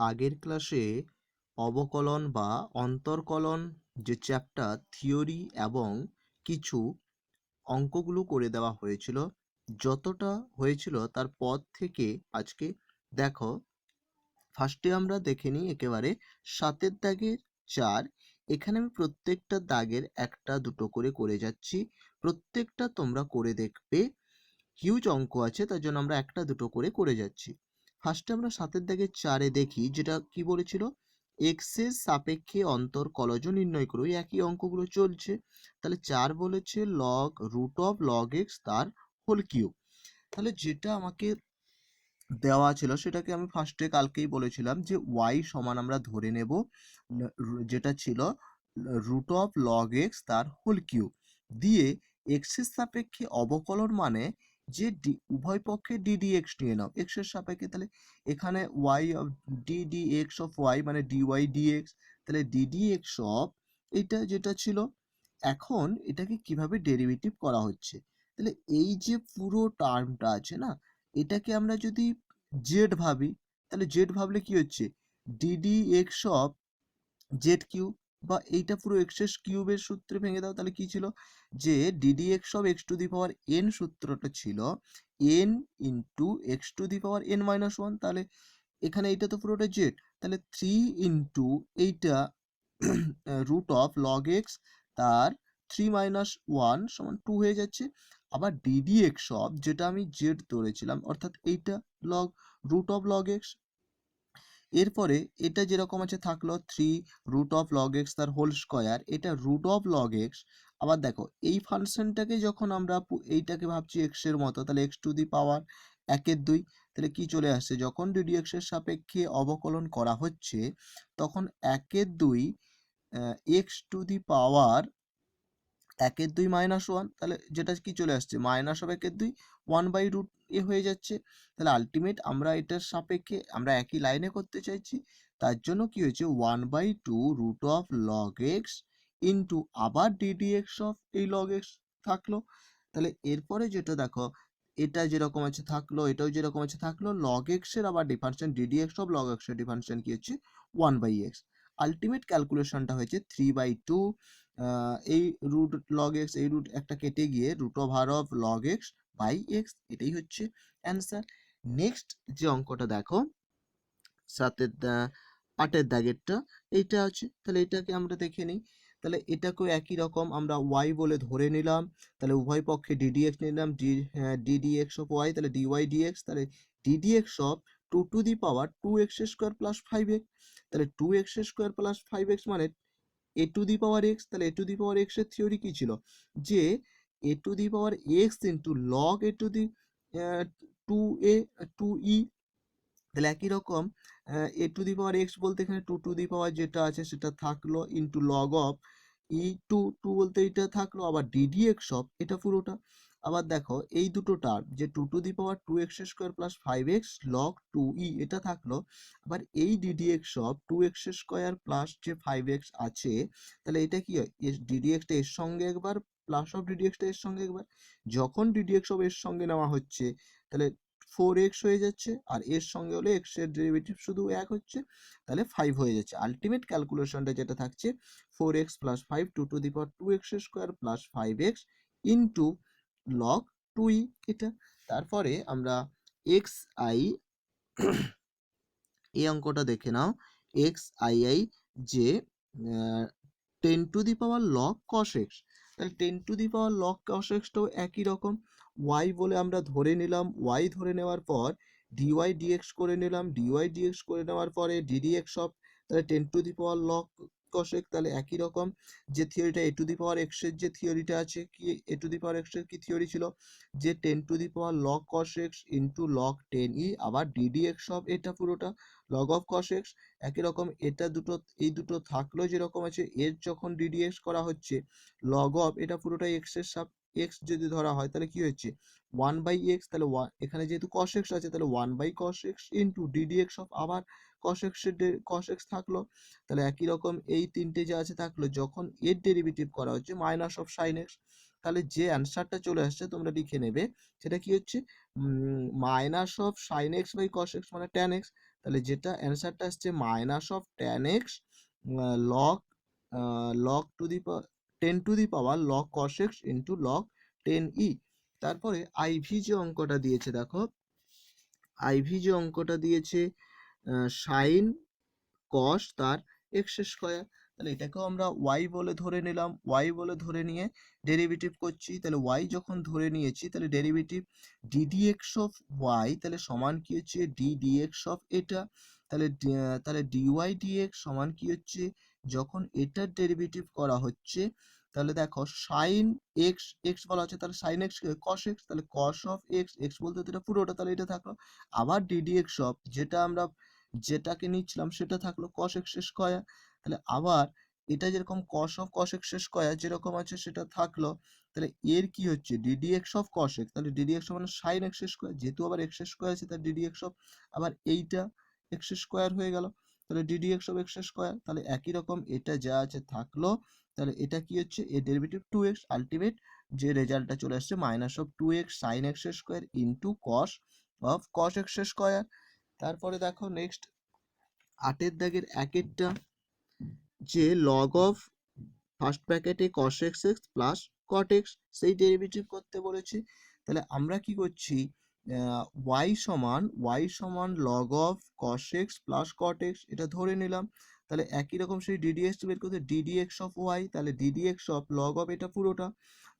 আগের ক্লাসে অবকলন বা অন্তর্কলন যে চ্যাপ্টার থিওরি এবং কিছু অঙ্কগুলো করে দেওয়া হয়েছিল, যতটা হয়েছিল তার পর থেকে আজকে দেখো ফার্স্টে আমরা দেখে নিই একেবারে 7 দাগের 4। এখানে আমি প্রত্যেকটা দাগের একটা দুটো করে করে যাচ্ছি, প্রত্যেকটা তোমরা করে দেখবে। হিউজ অঙ্ক আছে, তার জন্য আমরা একটা দুটো করে করে যাচ্ছি। ফার্স্টে আমরা 7 দাগের 4-এ দেখি যেটা কি বলেছিল, এক্স এর সাপেক্ষে অন্তর্কলজ নির্ণয় করো। ওই একই অঙ্কগুলো চলছে। তাহলে 4 বলেছে log root of log x তার হোল কিউব। তাহলে যেটা আমাকে দেওয়া ছিল সেটাকে আমি ফার্স্টে কালকেই বলেছিলাম যে ওয়াই সমান আমরা ধরে নেব যেটা ছিল রুট অফ লগ এক্স তার হোল কিউব দিয়ে এক্স এর সাপেক্ষে অবকলন মানে যে উভয় পক্ষে ডিডি এক্স নিয়ে নাও এক্স এর সাপেক্ষে। তাহলে এখানে y of d d x of y মানে ডিওয়াই ডিএক্স। তাহলে ডিডি এক্স অফ এটা যেটা ছিল, এখন এটাকে কিভাবে ডেরিভেটিভ করা হচ্ছে। তাহলে এই যে পুরো টার্মটা আছে না, এটাকে আমরা যদি জেড ভাবি, তাহলে জেড ভাবলে কি হচ্ছে, DD x of Z cube, বা এইটা পুরো এক্স এর কিউবের সূত্রে ভেঙে দাও। তাহলে কি ছিল, যে DD x of X to the power N সূত্রটা ছিল N into x to the power N minus one. তাহলে এখানে এইটা তো পুরোটা জেড, তাহলে 3 ইন্টু এইটা রুট অফ লগ এক্স তার 3 মাইনাস 1 সমান 2 হয়ে যাচ্ছে। আবার ডিডি এক্স অফ যেটা আমি জেড ধরেছিলাম অর্থাৎ এইটা log root of log x. এরপরে এটা যেরকম আছে থাকলো 3 রুট অফ লগ এক্স তার হোল স্কয়ার, এটা রুট অফ লগ এক্স। আবার দেখো এই ফাংশনটাকে যখন আমরা এইটাকে ভাবছি এক্স এর মতো, তাহলে এক্স টু দি পাওয়ার 1/2, তাহলে কি চলে আসছে, যখন ডিডি এক্স এর সাপেক্ষে অবকলন করা হচ্ছে তখন 1/2 x to the power 1/2 minus one, তাহলে যেটা কি চলে আসছে মাইনাস অফ 1/2 1/√, হয়ে যাচ্ছে। তাহলে আলটিমেট আমরা এটার সাপেক্ষে আমরা একই লাইনে করতে চাইছি, তার জন্য কি হয়েছে 1/2 root of log x into আবার ডিডি এক্স অফ এই লগ এক্স থাকলো। তাহলে এরপরে যেটা দেখো, এটা যেরকম আছে থাকলো, এটাও যেরকম আছে থাকলো, লগ এক্স এর আবার differentiation d d x of log x এর ডিফারেন্সিয়েশন কি হচ্ছে 1/x। আলটিমেট ক্যালকুলেশনটা হয়েছে 3/2 এই রুট লগ এক্স, এই রুট একটা কেটে গিয়ে root over of log x by x, এটাই হচ্ছে অ্যান্সার। নেক্সট যে অঙ্কটা দেখো 8-এর দাগেরটা, এইটা আছে। তাহলে এটাকে আমরা দেখে নিই। তাহলে এটাকেও একই রকম আমরা ওয়াই বলে ধরে নিলাম, তাহলে উভয় পক্ষে ডিডি এক্স নিলাম, ডিডি এক্স অফ ওয়াই, তাহলে ডিওয়াই ডিএক্স। তাহলে d d x of 2 two the power 2x square plus 5x। তাহলে 2x স্কোয়ার প্লাস 5x মানে এ টু দি পাওয়ার এক্স। তাহলে A to the power X এর theory কি ছিল, যে A to the power X into log A to the 2a 2e। তাহলে একই রকম এ টু দি পাওয়ার এক্স বলতে এখানে 2 টু দি পাওয়ার যেটা আছে সেটা থাকলো into log of e to two বলতে এটা থাকলো, আবার ডিডি এক্স অফ এটা পুরোটা। আবার দেখো এই দুটো টার্ম যে 2 two the power 2x square plus 5x log 2e এটা থাকলো, আবার এই DD x of 2x square plus যে 5x আছে, তাহলে এটা কি হয়, ডিডি এক্সটা এর সঙ্গে একবার প্লাস অফ ডিডি এক্সটা এর সঙ্গে একবার, যখন ডিডি এক্স অফ এর সঙ্গে নেওয়া হচ্ছে তাহলে 4x হয়ে যাচ্ছে, আর এর সঙ্গে হলে x এর ডেরিভেটিভ শুধু 1 হচ্ছে, তাহলে 5 হয়ে যাচ্ছে। আলটিমেট ক্যালকুলেশনটা যেটা থাকছে 4x plus 5 2 two the power 2x square plus 5x into log 2e এটা। তারপরে আমরা এক্স আই এই অঙ্কটা দেখে নাও, এক্স আই আই যে 10 two the power log cos x. তাহলে 10 টু দি পাওয়ার লগ কস এক্সটাও একই রকম, ওয়াই বলে আমরা ধরে নিলাম, ওয়াই ধরে নেওয়ার পর ডিওয়াই ডিএক্স করে নিলাম, ডিওয়াই ডিএক্স করে নেওয়ার পরে ডিডি এক্স অফ তাহলে 10 two the power log cos x. তাহলে একই রকম যে থিওরিটা এ টু দি পাওয়ার এক্স এর যে থিওরিটা আছে, কি এ টু দি পাওয়ার এক্স এর কি থিওরি ছিল, যে 10 two the power log cos x into log 10e আবার ডিডি এক্স অফ এটা পুরোটা লগ অফ কস এক্স। একই রকম এটা দুটো এই দুটো থাকলো যেরকম আছে, এর যখন ডিডিএক্স করা হচ্ছে লগ অফ এটা পুরোটাই এক্স এর সাপ এক্স যদি ধরা হয় তাহলে কি হচ্ছে 1/x। তাহলে এখানে যেহেতু cos x আছে তাহলে 1/cos x into D D X of আবার cos x এর cos x থাকলো। তাহলে একই রকম এই তিনটে যা আছে থাকলো, যখন এর ডেরিভেটিভ করা হচ্ছে মাইনাস অফ সাইন এক্স। তাহলে যে অ্যান্সারটা চলে আসছে তোমরা লিখে নেবে, সেটা কি হচ্ছে minus of sine x by cos x মানে ট্যান এক্স। তাহলে যেটা অ্যান্সারটা আসছে minus of tan x log log to the 10 to the power log cos x into log 10e। তারপরে আইভি যে অঙ্কটা দিয়েছে দেখো, আইভি যে অঙ্কটা দিয়েছে সাইন কস তার এক্স স্কোয়ার, তাহলে এটাকেও আমরা ওয়াই বলে ধরে নিলাম, ওয়াই বলে ধরে নিয়ে ডেরিভেটিভ করছি। তাহলে ওয়াই যখন ধরে নিয়েছি তাহলে derivative d d x of y তাহলে সমান কি হচ্ছে ডিডি এক্স অফ এটা, তাহলে তাহলে ডিওয়াই ডিএক্স সমান কি হচ্ছে, যখন এটার ডেরিভেটিভ করা হচ্ছে তাহলে দেখো সাইন এক্স এক্স বলা হচ্ছে, তাহলে সাইন এক্স কস এক্স, তাহলে কস অফ এক্স এক্স বলতে তো এটা পুরোটা, তাহলে এটা থাকলো। আবার ডিডি এক্স অফ যেটা আমরা যেটাকে নিচ্ছিলাম সেটা থাকলো কস এক্স স্কোয়ার, তাহলে আবার এটা যেরকম কস অফ কস এক্স স্কোয়ার যেরকম আছে সেটা থাকলো, তাহলে এর কি হচ্ছে DD x of cos x, তাহলে ডিডি এক্স মানে সাইন এক্স স্কোয়ার, যেহেতু আবার এক্স স্কোয়ার আছে তার ডিডি এক্স অফ আবার এইটা এক্স স্কোয়ার হয়ে গেল, তাহলে d d x of x square, তাহলে একই রকম এটা যা আছে থাকলো, তাহলে এটা কি হচ্ছে এর ডেরিভেটিভ 2x, আলটিমেট যে রেজাল্টটা চলে আসছে minus of 2x sine x square into cos of cos X square. তারপরে দেখো নেক্সট 8 দাগের একেরটা, যে লগ অফ ফার্স্ট ব্র্যাকেটে cos x x plus cot x সেই ডেরিভেটিভ করতে বলেছে। তাহলে আমরা কি করছি y সমান log of cos x plus cot x এটা ধরে নিলাম, তাহলে একই রকম সেই ddx বের করতে ddx অফ y, তাহলে ddx অফ লগ অফ এটা পুরোটা,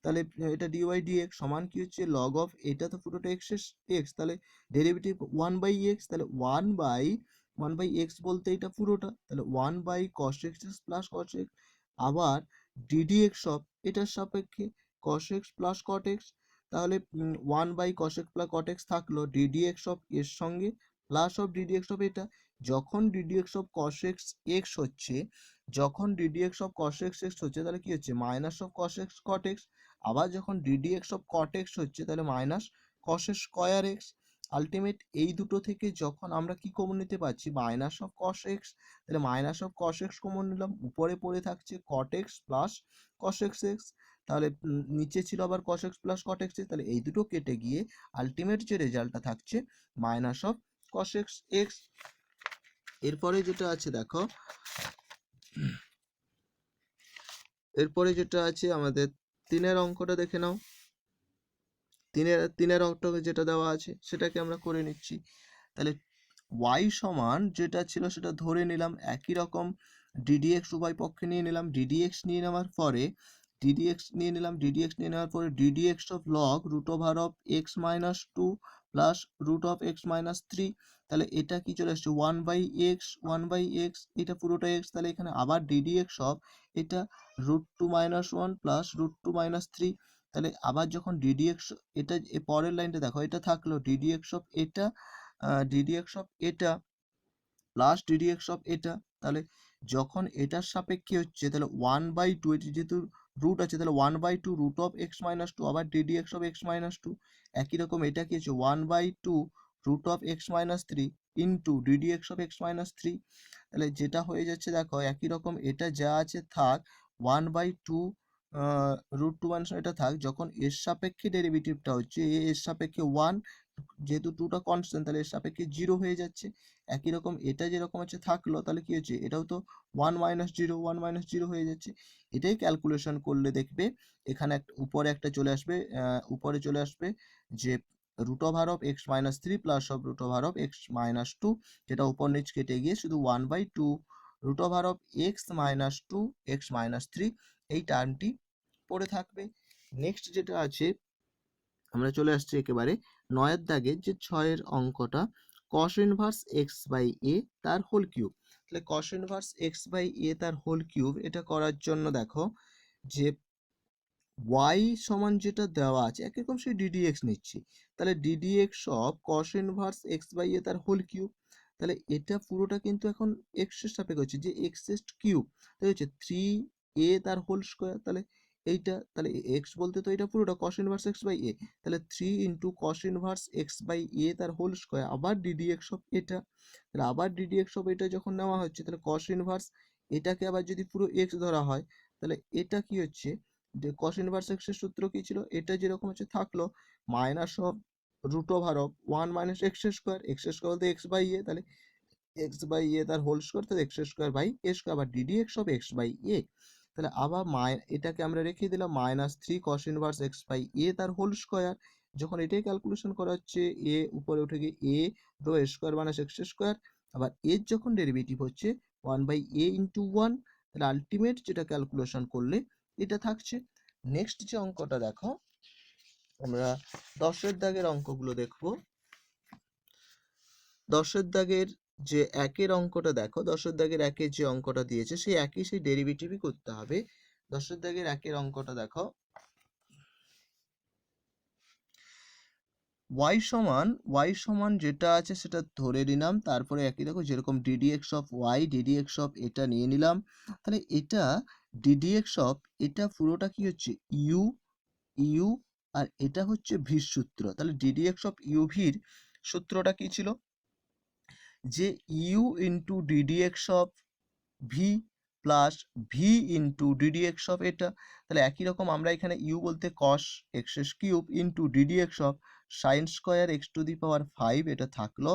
তাহলে এটা dy dx সমান কি হচ্ছে লগ অফ এটা তো পুরোটা x, তাহলে ডেরিভেটিভ 1/x, তাহলে 1/x বলতে এটা পুরোটা, তাহলে 1/cos x plus cos x, আবার ddx অফ এটার সাপেক্ষে cos x plus cot x, তাহলে 1/cos x plus cot x থাকলো ddx অফ এর সঙ্গে প্লাস অফ ddx অফ এটা, যখন ddx of cos x x হচ্ছে, যখন ddx of cos x x হচ্ছে তাহলে কি হচ্ছে minus of cos x cot x, আবার যখন ddx অফ cot x হচ্ছে তাহলে minus cos square x, ultimate এই দুটো থেকে যখন আমরা কি কমন নিতে পারছি মাইনাস অফ cos x, তাহলে minus of cos x common নিলাম, উপরে পড়ে থাকছে cot x plus cos x x, তাহলে নিচে ছিল আবার cos x plus cot x, তাহলে এই দুটো কেটে গিয়ে আলটিমেট যে রেজাল্টটা থাকছে minus of cos x x। এরপরে যেটা আছে দেখো, এরপরে যেটা আছে আমাদের 3 অঙ্কটা দেখে নাও, তিনের অঙ্কটা যেটা দেওয়া আছে সেটাকে আমরা করে নিচ্ছি। তাহলে y সমান যেটা ছিল সেটা ধরে নিলাম, একই রকম ddx উভয় পক্ষে নিয়ে নিলাম, ddx নিয়ে নেওয়ার পরে ddx of log root over of x minus 2 plus root of x minus 3, তাহলে এটা কি চলে আসছে 1/x এটা পুরোটা x, তাহলে এখানে আবার ddx অফ এটা root 2 minus 1 plus root 2 minus 3, তাহলে আবার যখন ddx এটা পরের লাইনটা দেখো এটা থাকলো ddx অফ এটা ddx অফ এটা প্লাস ddx অফ এটা, তাহলে যখন এটার সাপেক্ষে হচ্ছে তাহলে 1/2, এটি যেহেতু রুট আছে তাহলে 1/2 রুট অফ x মাইনাস 2 আবার ddx অফ x মাইনাস 2, একই রকম এটা কি হচ্ছে 1/2 root of x minus 3 into ddx of x minus 3, তাহলে যেটা হয়ে যাচ্ছে দেখো একই রকম এটা যা আছে থাক 1/2 রুট 2 মাইনাস এটা থাক, যখন এর সাপেক্ষে ডেরিভেটিভটা হচ্ছে এর সাপেক্ষে 1, যেহেতু 2টা কনস্ট্যান্ট তাহলে এর সাপেক্ষে 0 হয়ে যাচ্ছে, একই রকম এটা যেরকম হচ্ছে থাকলো তাহলে কি হচ্ছে এটাও তো 1 - 0 হয়ে যাচ্ছে, এটাই ক্যালকুলেশন করলে দেখবে এখানে উপরে একটা চলে আসবে, উপরে চলে আসবে যে root over of x minus 3 plus of root over of x minus 2, যেটা উপর নিচ কেটে গিয়ে শুধু 1/2 root over of x minus 2 x minus 3 এই টার্মটি পড়ে থাকবে। নেক্সট যেটা আছে আমরা চলে আসছি একেবারে 9 দাগে, যে 6 অঙ্কটা cos inverse x by a তার হোল কিউব, তাহলে cos inverse x by a তার হোল কিউব এটা করার জন্য দেখো যে y সমান যেটা দেওয়া আছে একরকম সেই ddx নিচ্ছি, তাহলে ddx of cos inverse x by a তার হোল কিউব, তাহলে এটা পুরোটা কিন্তু এখন x এর সাপেক্ষে হচ্ছে যে x এর কিউব, তাহলে হচ্ছে 3a তার হোল স্কয়ার, তাহলে এইটা তাহলে x বলতে তো এটা পুরোটা cos inverse x by a, তাহলে 3 into cos inverse x by a তার হোল স্কয়ার আবার ddx অফ এটা, তাহলে আবার ddx অফ এটা যখন নেওয়া হচ্ছে তাহলে cos ইনভার্স এটাকে আবার যদি পুরো x ধরা হয় তাহলে এটা কি হচ্ছে যে cos ইনভার্স x এর সূত্র কি ছিল, এটা যেরকম হচ্ছে থাকলো minus of root over of 1 - x square, x square বলতে x বাই a, তাহলে এক্স বাই এ তার হোল স্কোয়ার, তাহলে X square by A square, আবার DD x of X by A, তাহলে আবার এটাকে আমরা রেখে দিলাম -3 cos inverse X by A তার হোল স্কোয়ার। যখন এটাই ক্যালকুলেশন করা হচ্ছে, এ উপরে উঠে গিয়ে এ রো স্কোয়ার মাইনাস এক্স স্কোয়ার, আবার এর যখন ডেরিভেটিভ হচ্ছে 1/a × 1, তাহলে আলটিমেট যেটা ক্যালকুলেশন করলে এটা থাকছে। নেক্সট যে অঙ্কটা দেখো, আমরা 10-এর দাগের অঙ্কগুলো দেখবো। 10-এর দাগের যে 1-এর অঙ্কটা দেখো, 10-এর দাগের 1-এর যে অঙ্কটা দিয়েছে সেই একই, সেই ডেরিভেটিভই করতে হবে। 10-এর দাগের 1-এর অঙ্কটা দেখো, y সমান যেটা আছে সেটা ধরে নিলাম, তারপরে একই দেখো যেরকম ddx of y, ddx of এটা নিয়ে নিলাম, তাহলে এটা ddx অফ এটা পুরোটা কি হচ্ছে u, ইউ, আর এটা হচ্ছে ভির সূত্র। তাহলে ddx অফ ইউ ভির সূত্রটা কি ছিল, যে U into ddx of V plus V into ddx of এটা। তাহলে একই রকম আমরা এখানে ইউ বলতে cos X cube into ddx of sine square X to the power 5 এটা থাকলো,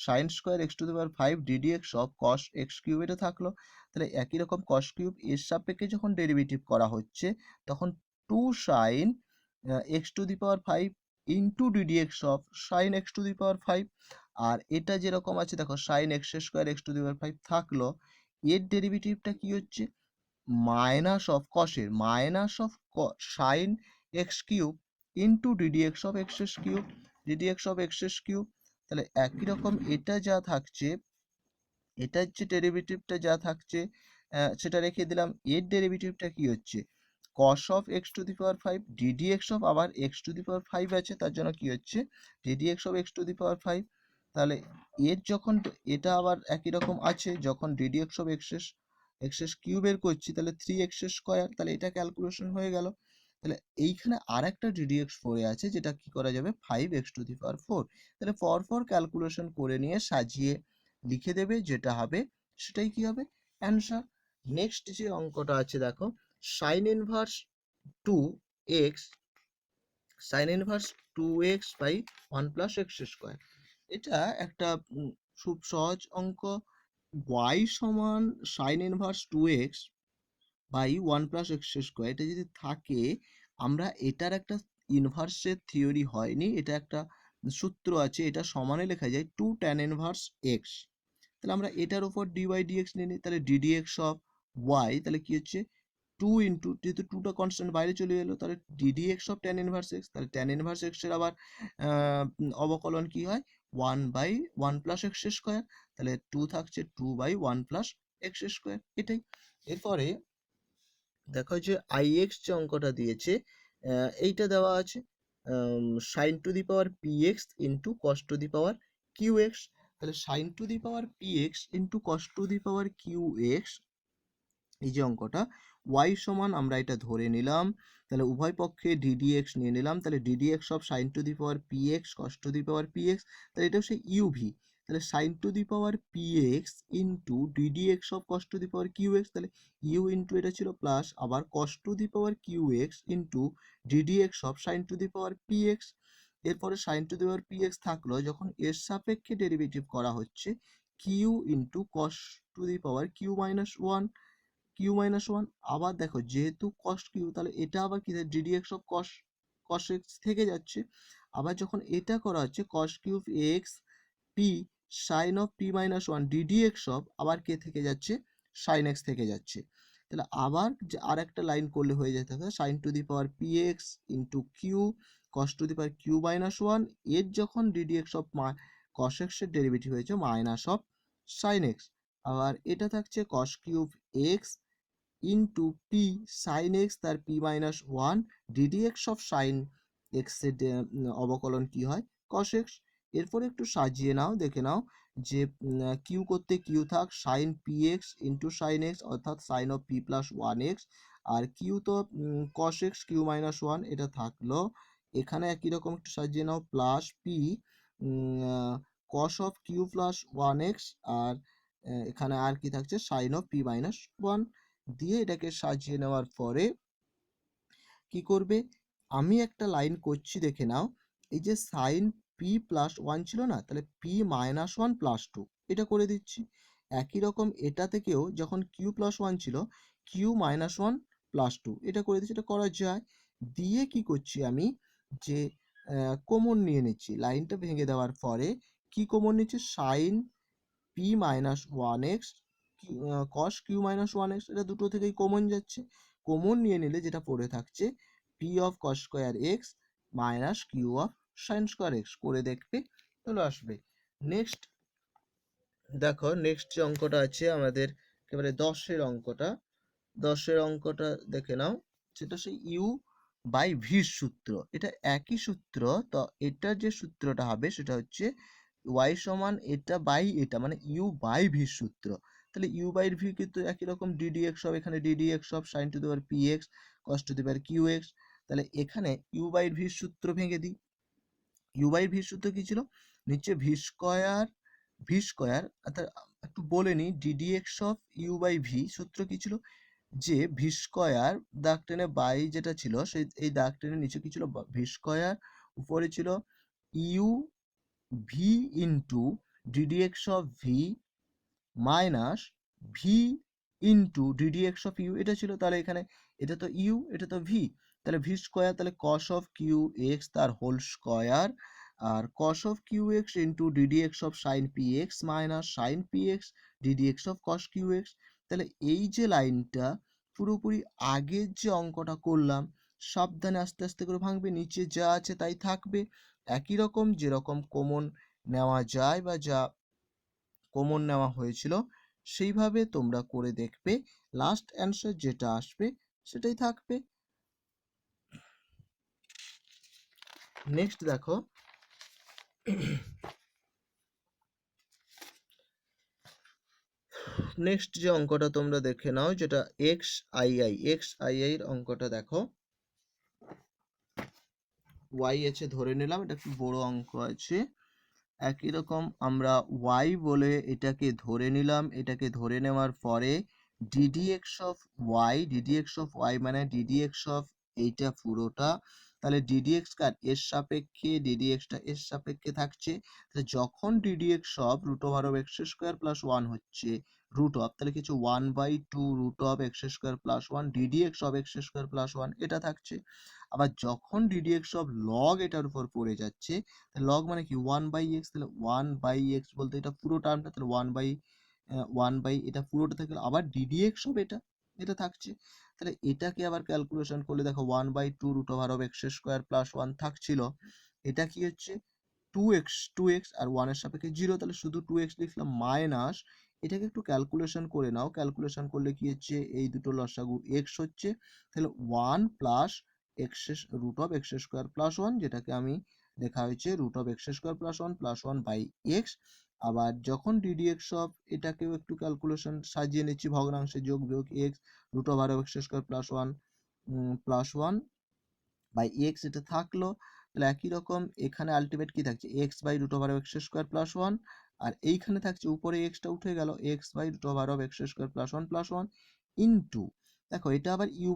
sine square X to the power 5 ddx of cos X cube এটা থাকলো। তাহলে একই রকম কস কিউব এর সাপেক্ষে যখন ডেরিভেটিভ করা হচ্ছে, তখন 2 sine X to the power 5 into ddx of sine X to the power 5। আর এটা যেরকম আছে দেখো, sine x square X to the power 5 থাকলো, এর ডেরিভেটিভটা কি হচ্ছে মাইনাস অফ কসের minus of sine X cube into D D X of X cube, D D X of X cube. তাহলে একই রকম এটা যা থাকছে, এটার যে ডেরিভেটিভটা যা থাকছে সেটা রেখে দিলাম। এর ডেরিভেটিভটা কি হচ্ছে cos of X to the power 5 ddx of আবার এক্স টু দি পাওয়ার 5 আছে, তার জন্য কি হচ্ছে ddx of X to the power 5। তাহলে এর যখন এটা আবার একই রকম আছে, যখন ddx অফ এক্স কিউব বের করছি, তাহলে 3x স্কোয়ার, তাহলে এটা ক্যালকুলেশন হয়ে গেল। তাহলে এইখানে আর একটা ddx পড়ে আছে, যেটা কি করা যাবে 5x টু দি পাওয়ার 4। তাহলে পরপর ক্যালকুলেশন করে নিয়ে সাজিয়ে লিখে দেবে, যেটা হবে সেটাই কি হবে অ্যান্সার। নেক্সট যে অঙ্কটা আছে দেখো, sine inverse 2x, sine inverse 2x by 1 plus x square. এটা একটা খুব সহজ অঙ্ক। y সমান sine inverse 2x by 1 plus x square, এটা যদি থাকে, আমরা এটার একটা ইনভার্সের থিওরি হয়নি, এটা একটা সূত্র আছে, এটা সমানে লেখা যায় 2 tan ইনভার্স x। তাহলে আমরা এটার উপর dy dx নিয়ে নিই, তাহলে ddx অফ y, তাহলে কি হচ্ছে 2 ইন্টু, যেহেতু 2টা কনস্ট্যান্ট বাইরে চলে এলো, তাহলে ddx of tan inverse x, তাহলে tan ইনভার্স x এর আবার অবকলন কি হয় 1/1 প্লাস এক্স স্কোয়ার, তাহলে 2 থাকছে 2/1 প্লাস এক্স স্কোয়ার, এটাই। এরপরে দেখো যে ix যে অঙ্কটা দিয়েছে, এইটা দেওয়া আছে sine to the power px into cos to the power qx। তাহলে sine to the power px into cos to the power qx, এই যে অঙ্কটা y সমান আমরা এটা ধরে নিলাম, তাহলে উভয় পক্ষে ddx নিয়ে নিলাম, তাহলে ddx of sine to the power px cos to the power px, তাহলে এটা হচ্ছে uv। তাহলে sine to the power px into ddx of cos to the power qx, তাহলে u ইন্টু এটা ছিল প্লাস, আবার cos to the power qx into ddx of sine to the power px। এরপরে sine to the power px থাকলো, যখন এর সাপেক্ষে derivative করা হচ্ছে q into cos to the power q minus 1, q-1। আবার দেখো যেহেতু cos q, তাহলে এটা আবার কি ddx অফ cos x থেকে যাচ্ছে, আবার যখন এটা করা হচ্ছে cos cube x p sin of p minus 1 ddx of আবার কে থেকে যাচ্ছে sin x থেকে যাচ্ছে। তাহলে আবার যে আর একটা লাইন করলে হয়ে যেতে হবে sin to the power px into q cos to the power q minus 1, এর যখন ddx অফ cos x এর ডেরিভেটিভ হয়েছে মাইনাস অফ sin x। আবার এটা থাকছে cos cube x into p sine x, তার p minus 1 d d x of sine x এর অবকলন কি হয় কস এক্স। এরপরে একটু সাজিয়ে নাও, দেখে নাও যে কিউ করতে কিউ থাক sine p x into sine x, অর্থাৎ sine of p plus 1x, আর কিউ তো কস এক্স কিউ মাইনাস 1 এটা থাকলো। এখানে একই রকম একটু সাজিয়ে নাও plus p cos of q plus 1x, আর এখানে আর কি থাকছে সাইন অফ পি মাইনাস 1 দিয়ে এটাকে সাজিয়ে নেওয়ার পরে কি করবে, আমি একটা লাইন করছি দেখে নাও, এই যে সাইন পি প্লাস 1 ছিল না, তাহলে পি মাইনাস 1 প্লাস 2, এটা করে দিচ্ছি। একই রকম এটা থেকেও যখন কিউ প্লাস ওয়ান ছিল, q minus one plus two এটা করে দিচ্ছি, এটা করা যায়। দিয়ে কি করছি আমি, যে কমন নিয়ে নিচ্ছি, লাইনটা ভেঙে দেওয়ার পরে কি কমন নিচ্ছি, sine p minus one x cos q minus one x, এটা দুটো থেকেই কমন যাচ্ছে। কমন নিয়ে নিলে যেটা পড়ে থাকছে, p of cos square x minus q of sine square x, করে দেখবে চলে আসবে। নেক্সট দেখো, নেক্সট যে অঙ্কটা আছে আমাদের একেবারে 10-এর অঙ্কটা দেখে নাও। সেটা সেই ইউ বাই ভির সূত্র, এটা একই সূত্র। তো এটার যে সূত্রটা হবে সেটা হচ্ছে ওয়াই সমান এটা বাই এটা, মানে ইউ বাই ভির সূত্র। তাহলে ইউ বাই ভি কিন্তু একই রকম, ডিডি এক্স হবে, এখানে dd x of sine to the power p x cos to the power q x. তাহলে এখানে ইউ বাই ভির সূত্র ভেঙে দিই। ইউ বাই ভির সূত্র কি ছিল, নিচে ভি স্কোয়ার অর্থাৎ একটু বলে নিই, dd x of u by v সূত্র কি ছিল, যে ভি স্কোয়ার দাগ টেনে বাই যেটা ছিল, সেই এই দাগ টেনে নিচে কি ছিল, ভি স্কোয়ার, উপরে ছিল u v into DD x of v minus v into DD x of u, এটা ছিল। তাহলে এখানে এটা তো ইউ, এটা তো ভি, তাহলে ভি স্কোয়ার, তাহলে কস অফ কিউ এক্স তার হোল স্কোয়ার, আর cos of q x into DD x of sine p x minus sine p x dd x of cos q x. তাহলে এই যে লাইনটা পুরোপুরি আগের যে অঙ্কটা করলাম, সাবধানে আস্তে আস্তে করে ভাঙবে, নিচে যা আছে তাই থাকবে। একই রকম যেরকম কমন নেওয়া যায় বা যা কমন নেওয়া হয়েছিল সেইভাবে তোমরা করে দেখবে, লাস্ট অ্যান্সার যেটা আসবে সেটাই থাকবে। নেক্সট দেখো, নেক্সট যে অঙ্কটা তোমরা দেখে নাও, যেটা এক্স আই আই এর অঙ্কটা দেখো। ওয়াই আছে ধরে নিলাম, এটা একটু বড় অঙ্ক আছে। একই রকম আমরা ওয়াই বলে এটাকে ধরে নিলাম, এটাকে ধরে নেওয়ার পরে ডিডি এক্স অফ ওয়াই মানে ডিডি এক্স অফ এইটা পুরোটা, তাহলে ডিডি এক্স কার এর সাপেক্ষে, ডিডি এক্সটা এর সাপেক্ষে থাকছে। তাহলে যখন dd x of root over of x square plus one হচ্ছে রুট অফ, তাহলে কিছু 1/2 root of x square plus one dd x of x square plus one, এটা থাকছে। আবার যখন ডিডি এক্স অফ লগ এটার উপর পড়ে যাচ্ছে, লগ মানে কি 1/x, তাহলে 1/x বলতে এটা পুরো টার্মটা, তাহলে 1/1 এটা পুরোটা থেকে আবার ডিডিএক্স হবে, এটা এটা থাকছে। তাহলে এটাকে আবার ক্যালকুলেশন করলে দেখো 1/2 root over of x square plus one থাকছিল, এটা কি হচ্ছে 2x আর 1 এর সাপেক্ষে 0, তাহলে শুধু 2x লিখলাম মাইনাস, এটাকে একটু ক্যালকুলেশন করে নাও। ক্যালকুলেশন করলে কি হচ্ছে, এই দুটো লসাগু x হচ্ছে, তাহলে 1 plus x root of x square plus one, যেটাকে আমি লেখা হয়েছে root of x square plus one by x. আবার যখন ডিডি এক্স অফ এটাকেও একটু ক্যালকুলেশন সাজিয়ে নিচ্ছি, ভগ্নাংশে যোগ বিয়োগ x root over x square plus one by x, এটা থাকলো। তাহলে একই রকম এখানে আলটিমেট কি থাকছে, x by root over x square plus one, আর এইখানে থাকছে উপরে এক্সটা উঠে গেল, x by root over of x square plus one into, দেখো এটা আবার ইউ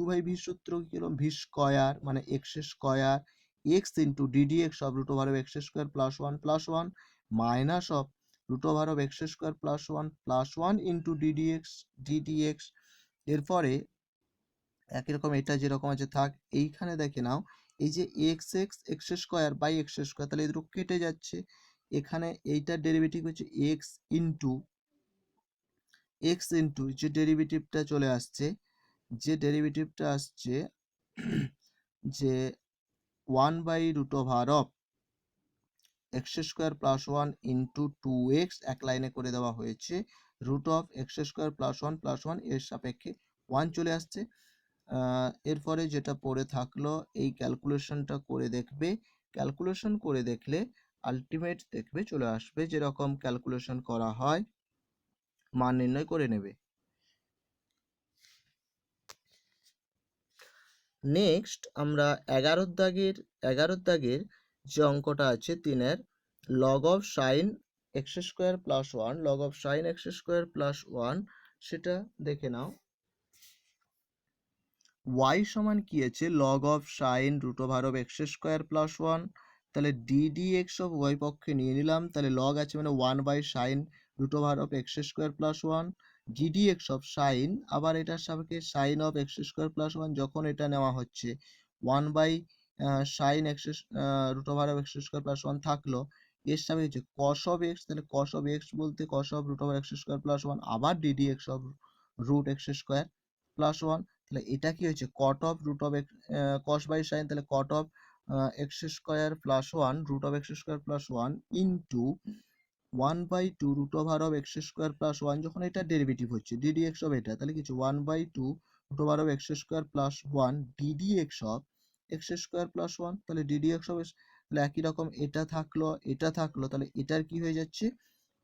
বাই ভি সূত্র কি হলো, ভি স্কোয়ার মানে x square x into DD x of root over of x square plus one minus of root over of x square plus one into DD x. এরপরে একই রকম এটা যেরকম আছে থাক, এইখানে দেখে নাও, এই যে x square by x square, তাহলে এই দুটো কেটে যাচ্ছে। এখানে এইটার ডেরিভেটিভ হচ্ছে এক্স ইন্টু যে ডেরিভেটিভটা চলে আসছে, যে ডেরিভেটিভটা আসছে যে 1/√of x square plus one into 2x, এক লাইনে করে দেওয়া হয়েছে, root of x square plus one এর সাপেক্ষে 1 চলে আসছে। এরপরে যেটা পড়ে থাকলো, এই ক্যালকুলেশনটা করে দেখবে, ক্যালকুলেশন করে দেখলে আলটিমেট দেখবে চলে আসবে, যেরকম ক্যালকুলেশন করা হয় মান নির্ণয় করে নেবে। নেক্সট আমরা 11 দাগের যে অঙ্কটা আছে 3-এর, log of sine x square plus one, সেটা দেখে নাও। y সমান কি আছে, log of sine root over of x square plus one, তাহলে ডিডি এক্স অফ উভয় পক্ষে নিয়ে নিলাম, তাহলে লগ আছে মানে 1/sin root over of x square plus 1 DD x of sine, আবার এটার সাপেক্ষে sine of x square plus 1 যখন এটা নেওয়া হচ্ছে 1/sin x root over of x square plus 1 থাকলো, এর সাপেক্ষে হচ্ছে কস অফ এক্স, তাহলে কস অফ এক্স বলতে cos of root over x square plus 1 আবার DD x of root x square plus 1, তাহলে এটা কি হয়েছে cot of root of x cos by sine, তাহলে cot of x square plus 1 root of x square plus 1 into 1/2 root over of x square plus 1 যখন এটা derivative হচ্ছে DD x of এটা, তাহলে কিছু 1/2 root over of x square plus 1 DD x of x square plus 1, তাহলে d d x of, তাহলে একই রকম এটা থাকলো, তাহলে এটার কি হয়ে যাচ্ছে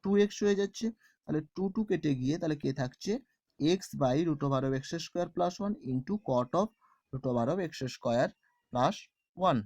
2x হয়ে যাচ্ছে, তাহলে 2 কেটে গিয়ে তাহলে কে থাকছে x by root over of x square plus 1 into cot of root over of x square plus 1।